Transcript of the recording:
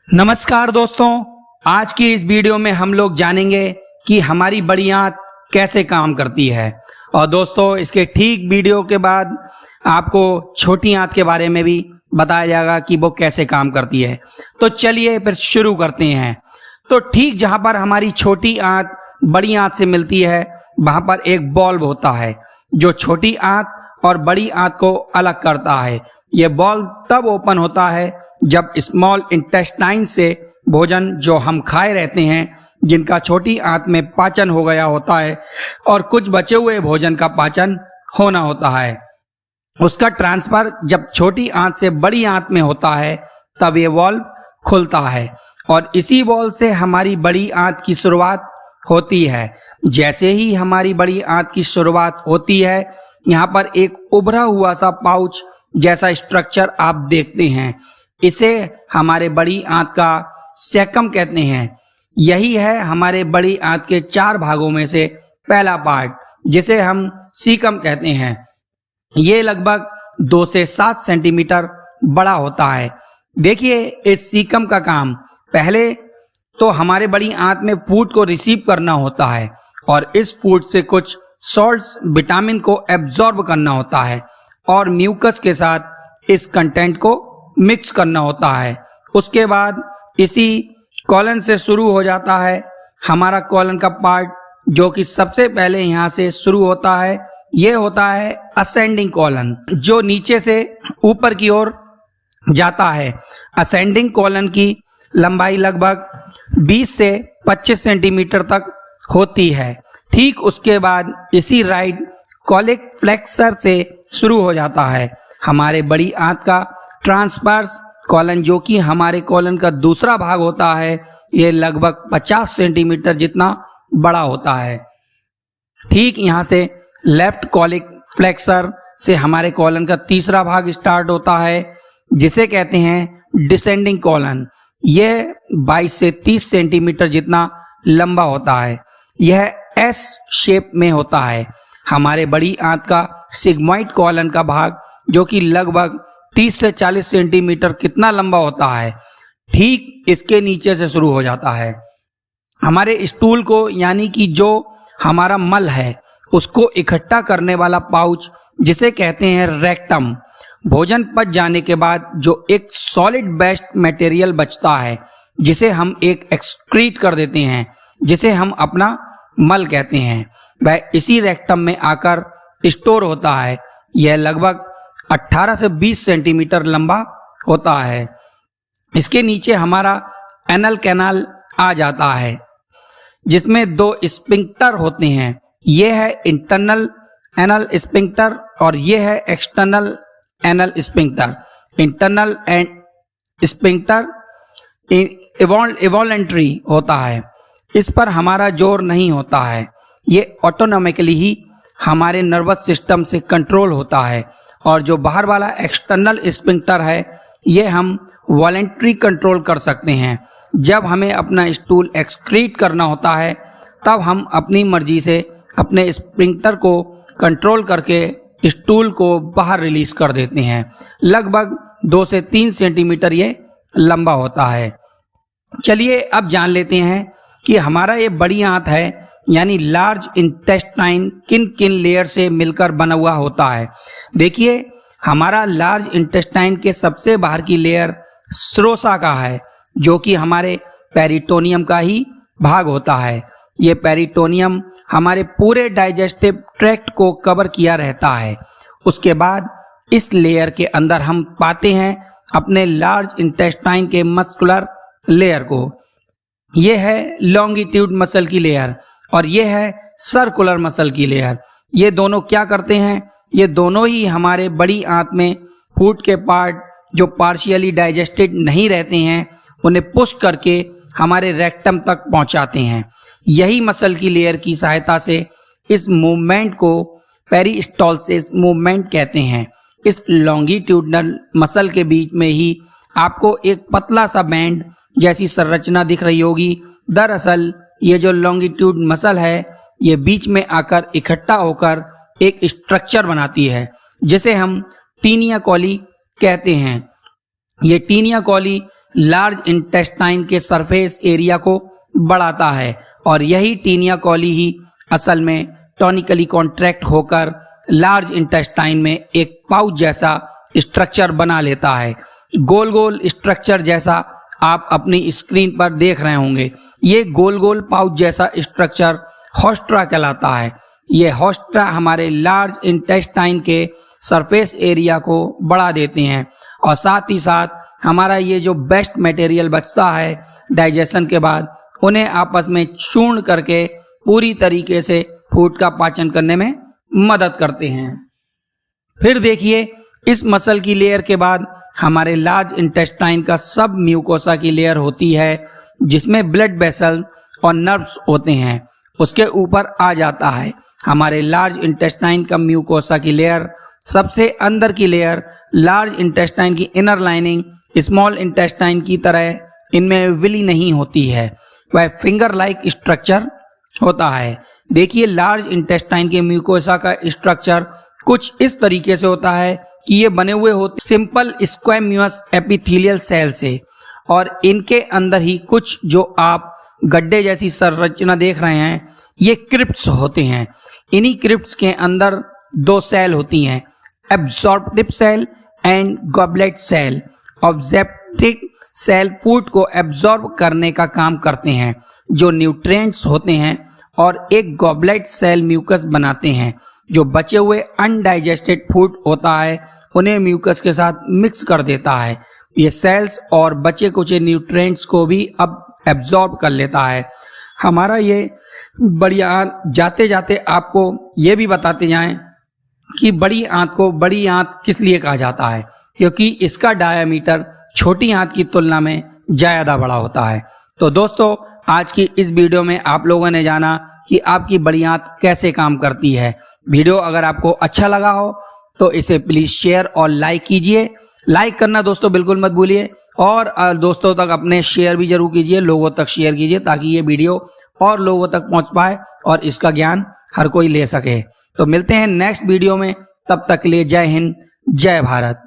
नमस्कार दोस्तों, आज की इस वीडियो में हम लोग जानेंगे कि हमारी बड़ी आंत कैसे काम करती है। और दोस्तों, इसके ठीक वीडियो के बाद आपको छोटी आंत के बारे में भी बताया जाएगा कि वो कैसे काम करती है। तो चलिए फिर शुरू करते हैं। तो ठीक जहां पर हमारी छोटी आंत बड़ी आंत से मिलती है, वहां पर एक बॉल्व होता है जो छोटी आंत और बड़ी आंत को अलग करता है। यह बॉल्व तब ओपन होता है जब स्मॉल इंटेस्टाइन से भोजन जो हम खाए रहते हैं, जिनका छोटी आंत में पाचन हो गया होता है और कुछ बचे हुए भोजन का पाचन होना होता है, उसका ट्रांसफर जब छोटी आंत से बड़ी आंत में होता है तब ये वॉल्व खुलता है और इसी वॉल्व से हमारी बड़ी आंत की शुरुआत होती है। जैसे ही हमारी बड़ी आंत की शुरुआत होती है, यहाँ पर एक उभरा हुआ सा पाउच जैसा स्ट्रक्चर आप देखते हैं। इसे हमारे बड़ी आंत का सेकम कहते हैं। यही है हमारे बड़ी आंत के 4 भागों में से पहला पार्ट, जिसे हम सीकम कहते हैं। ये लगभग 2 से 7 सेंटीमीटर बड़ा होता है। देखिए, इस सीकम का काम पहले तो हमारे बड़ी आंत में फूड को रिसीव करना होता है और इस फूड से कुछ सॉल्ट्स, विटामिन को एब्जॉर्ब करना होता है और म्यूकस के साथ इस कंटेंट को मिक्स करना होता है। उसके बाद इसी कॉलन से शुरू हो जाता है हमारा कॉलन का पार्ट, जो कि सबसे पहले यहाँ से शुरू होता है। ये होता है असेंडिंग कॉलन, जो नीचे से ऊपर की ओर जाता है। असेंडिंग कॉलन की लंबाई लगभग 20 से 25 सेंटीमीटर तक होती है। ठीक उसके बाद इसी राइट कॉलिक फ्लेक्सर से शुरू हो जाता है हमारे बड़ी आंत का ट्रांसवर्स कॉलन, जो कि हमारे कॉलन का दूसरा भाग होता है। ये लगभग 50 सेंटीमीटर जितना बड़ा होता है। ठीक यहाँ से लेफ्ट कॉलिक फ्लेक्सर से हमारे कॉलन का तीसरा भाग स्टार्ट होता है, जिसे कहते हैं डिसेंडिंग कॉलन। यह 22 से 30 सेंटीमीटर जितना लंबा होता है। यह एस शेप में होता है। हमारे बड़ी आंत का सिग्मॉइड कॉलन का भाग, जो कि लगभग 30 से 40 सेंटीमीटर कितना लंबा होता है, ठीक इसके नीचे से शुरू हो जाता है। हमारे स्टूल को, यानी कि जो हमारा मल है, उसको इकट्ठा करने वाला पाउच, जिसे कहते हैं रेक्टम। भोजन पच जाने के बाद जो एक सॉलिड वेस्ट मटेरियल बचता है, जिसे हम एक एक्सक्रीट कर देते हैं, जिसे हम अपना मल कहते हैं, वह इसी रेक्टम में आकर स्टोर होता है। यह लगभग 18 से 20 सेंटीमीटर लंबा होता है। इसके नीचे हमारा एनल कैनाल आ जाता है, जिसमें 2 स्पिंक्टर होते हैं। यह है इंटरनल एनल स्पिंक्टर और यह है external anal sphincter. Internal and sphincter involuntary होता है। इस पर हमारा जोर नहीं होता है। ये ऑटोनॉमिकली ही हमारे नर्वस सिस्टम से कंट्रोल होता है। और जो बाहर वाला एक्सटर्नल स्पिंक्टर है, ये हम वॉलेंट्री कंट्रोल कर सकते हैं। जब हमें अपना स्टूल एक्सक्रीट करना होता है, तब हम अपनी मर्जी से अपने स्पिंक्टर को कंट्रोल करके स्टूल को बाहर रिलीज कर देते हैं। लगभग 2 से 3 सेंटीमीटर ये लंबा होता है। चलिए अब जान लेते हैं कि हमारा ये बड़ी आंत है, यानी लार्ज इंटेस्टाइन, किन किन लेयर से मिलकर बना हुआ होता है। देखिए, हमारा लार्ज इंटेस्टाइन के सबसे बाहर की लेयर श्रोसा का है, जो कि हमारे पेरिटोनियम का ही भाग होता है। ये पेरिटोनियम हमारे पूरे डाइजेस्टिव ट्रैक्ट को कवर किया रहता है। उसके बाद इस लेयर के अंदर हम पाते हैं अपने लार्ज इंटेस्टाइन के मस्कुलर लेयर को। यह है लॉन्गिट्यूड मसल की लेयर और यह है सर्कुलर मसल की लेयर। ये दोनों क्या करते हैं? ये दोनों ही हमारे बड़ी आंत में फूड के पार्ट जो पार्शियली डाइजेस्टेड नहीं रहते हैं, उन्हें पुश करके हमारे रेक्टम तक पहुंचाते हैं। यही मसल की लेयर की सहायता से इस मूवमेंट को पेरिस्टालसिस मूवमेंट कहते हैं। इस लॉन्गिट्यूडनल मसल के बीच में ही आपको एक पतला सा बैंड जैसी संरचना दिख रही होगी। दरअसल ये जो लॉन्गिट्यूड मसल है, ये बीच में आकर इकट्ठा होकर एक स्ट्रक्चर बनाती है, जिसे हम टीनिया कॉली कहते हैं। ये टीनिया कॉली लार्ज इंटेस्टाइन के सरफेस एरिया को बढ़ाता है और यही टीनिया कॉली ही असल में टॉनिकली कॉन्ट्रैक्ट होकर लार्ज इंटेस्टाइन में एक पाउच जैसा स्ट्रक्चर बना लेता है। गोल गोल स्ट्रक्चर जैसा आप अपनी स्क्रीन पर देख रहे होंगे। ये गोल गोल पाउच जैसा स्ट्रक्चर होस्ट्रा कहलाता है। ये होस्ट्रा हमारे लार्ज इंटेस्टाइन के सरफेस एरिया को बढ़ा देते हैं और साथ ही साथ हमारा ये जो बेस्ट मटेरियल बचता है डाइजेशन के बाद, उन्हें आपस में चूर्ण करके पूरी तरीके से फूड का पाचन करने में मदद करते हैं। फिर देखिए, इस मसल की लेयर के बाद हमारे लार्ज इंटेस्टाइन का सब म्यूकोसा की लेयर होती है, जिसमें ब्लड वेसल्स और नर्व्स होते हैं। उसके ऊपर आ जाता है हमारे लार्ज इंटेस्टाइन का म्यूकोसा की लेयर। सबसे अंदर की लेयर लार्ज इंटेस्टाइन की इनर लाइनिंग स्मॉल इंटेस्टाइन की तरह इनमें विली नहीं होती है, वह फिंगर लाइक स्ट्रक्चर होता है। देखिए, लार्ज इंटेस्टाइन के म्यूकोसा का स्ट्रक्चर कुछ इस तरीके से होता है कि ये बने हुए होते सिंपल स्क्वैमस एपिथेलियल सेल से, और इनके अंदर ही कुछ जो आप गड्ढे जैसी संरचना देख रहे हैं, ये क्रिप्ट्स होते हैं। इन्हीं क्रिप्ट्स के अंदर दो सेल होती हैं, absorptive cell and goblet cell. Objective cell food को एब्जॉर्ब करने का काम करते हैं, जो न्यूट्रिएंट्स होते हैं, और एक गॉबलेट सेल म्यूकस बनाते हैं, जो बचे हुए अनडाइजेस्टेड फूड होता है उन्हें म्यूकस के साथ मिक्स कर देता है। ये सेल्स और बचे कुचे न्यूट्रिएंट्स को भी अब एब्जॉर्ब कर लेता है। हमारा ये बड़ी आंत, जाते जाते आपको ये भी बताते जाएं कि बड़ी आंत को बड़ी आंत किस लिए कहा जाता है, क्योंकि इसका डायामीटर छोटी आंत की तुलना में ज़्यादा बड़ा होता है। तो दोस्तों, आज की इस वीडियो में आप लोगों ने जाना कि आपकी बड़ी आंत कैसे काम करती है। वीडियो अगर आपको अच्छा लगा हो तो इसे प्लीज़ शेयर और लाइक कीजिए। लाइक करना दोस्तों बिल्कुल मत भूलिए, और दोस्तों तक अपने शेयर भी जरूर कीजिए, लोगों तक शेयर कीजिए, ताकि ये वीडियो और लोगों तक पहुंच पाए और इसका ज्ञान हर कोई ले सके। तो मिलते हैं नेक्स्ट वीडियो में, तब तक के लिए जय हिंद, जय भारत।